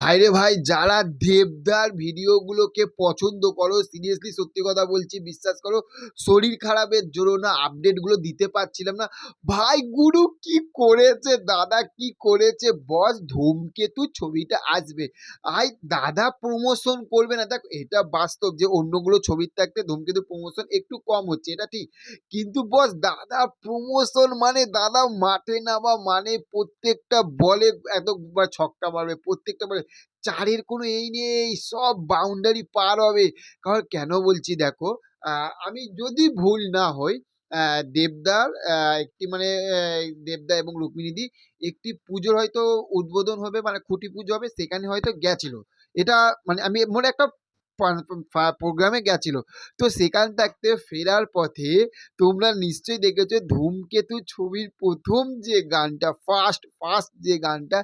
ভাইরে ভাই, যারা দেবদার ভিডিওগুলোকে পছন্দ করো, সিরিয়াসলি সত্যি কথা বলছি, বিশ্বাস করো, শরীর খারাপের জন্য না আপডেটগুলো দিতে পারছিলাম না। ভাই গুরু কি করেছে, দাদা কি করেছে, বস ধূমকেতু ছবিটা আসবে, আই দাদা প্রমোশন করবে না। দেখ, এটা বাস্তব যে অন্যগুলো ছবির থাকতে ধূমকেতু প্রমোশন একটু কম হচ্ছে, এটা ঠিক। কিন্তু বস দাদা প্রমোশন মানে দাদা মাঠে নামা মানে প্রত্যেকটা বলে এতবার ছক্কা মারবে, প্রত্যেকটা বলে চারের কোনো এই নেই, সব বাউন্ডারি পার হবে। কারণ কেন বলছি দেখো, আমি যদি ভুল না হই, দেবদার একটি মানে দেবদা এবং রুক্মিণীদি একটি পুজোর হয়তো উদ্বোধন হবে, মানে খুঁটি পুজো হবে, সেখানে হয়তো গেছিল। এটা মানে আমি মনে একটা প্রোগ্রামে গেছিল। তো সেখান থাকতে ফেরার পথে তোমরা নিশ্চয়ই দেখেছো ধূমকেতু ছবির প্রথম যে গানটা, ফার্স্ট ফার্স্ট যে গানটা,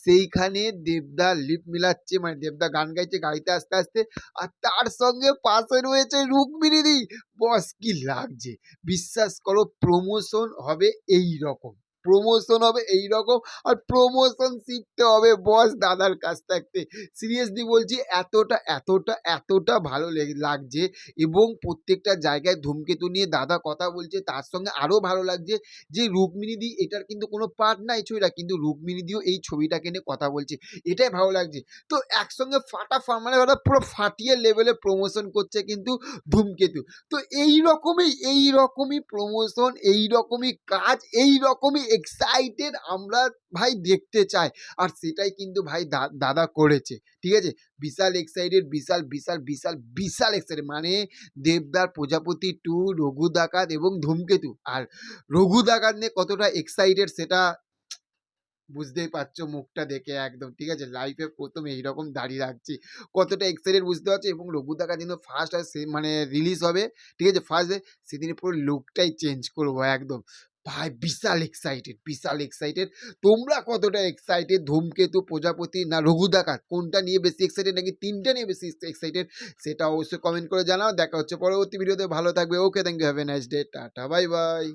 সেইখানে দেবদা লিপ মিলাচ্ছে, মানে দেবদা গান গাইছে গাড়িতে আসতে আসতে, আর তার সঙ্গে পাশে রয়েছে রুক্মিণীদি। বস কি লাগছে, বিশ্বাস করো প্রমোশন হবে এই রকম, প্রমোশন হবে এই রকম। আর প্রমোশন শিখতে হবে বস দাদার কাছ থাকতে। সিরিয়াসলি বলছি, এতটা এতটা এতটা ভালো লাগছে। এবং প্রত্যেকটা জায়গায় ধূমকেতু নিয়ে দাদা কথা বলছে, তার সঙ্গে আরও ভালো লাগছে যে রুক্মিণীদি এটার কিন্তু কোনো পার্ট না এই ছবিটা, কিন্তু রুক্মিণীদিও এই ছবিটাকে নিয়ে কথা বলছে, এটাই ভালো লাগছে। তো একসঙ্গে মানে ওরা পুরো ফাটিয়ে লেভেলে প্রমোশন করছে কিন্তু ধূমকেতু। তো এই রকমই প্রমোশন, এই রকমই কাজ, এই রকমই এক্সাইটেড আমরা ভাই দেখতে চাই। আর সেটাই কিন্তু ভাই দাদা করেছে, ঠিক আছে। বিশাল এক্সাইটেড, বিশাল বিশাল বিশাল বিশাল এক্সাইটেড, মানে দেবদার প্রজাপতি 2, রঘু ডাকাত এবং ধূমকেতু। আর রঘু ডাকাত নিয়ে কতটা এক্সাইটেড সেটা বুঝতেই পারছো মুখটা দেখে একদম, ঠিক আছে। লাইফে প্রথম এইরকম দাঁড়িয়ে রাখছি, কতটা এক্সাইটেড বুঝতে পারছো। এবং রঘু ডাকাত কিন্তু ফার্স্ট আর মানে রিলিজ হবে, ঠিক আছে, ফার্স্ট ডে, সেদিন পুরো লুকটাই চেঞ্জ করবো একদম। ভাই বিশাল এক্সাইটেড, বিশাল এক্সাইটেড। তোমরা কতটা এক্সাইটেড, ধূমকেতু, প্রজাপতি না রঘু ডাকাত, কোনটা নিয়ে বেশি এক্সাইটেড, নাকি তিনটা নিয়ে বেশি এক্সাইটেড, সেটা অবশ্যই কমেন্ট করে জানাও। দেখা হচ্ছে পরবর্তী ভিডিওতে, ভালো থাকবে। Okay, thank you, have a nice day, tata, bye by.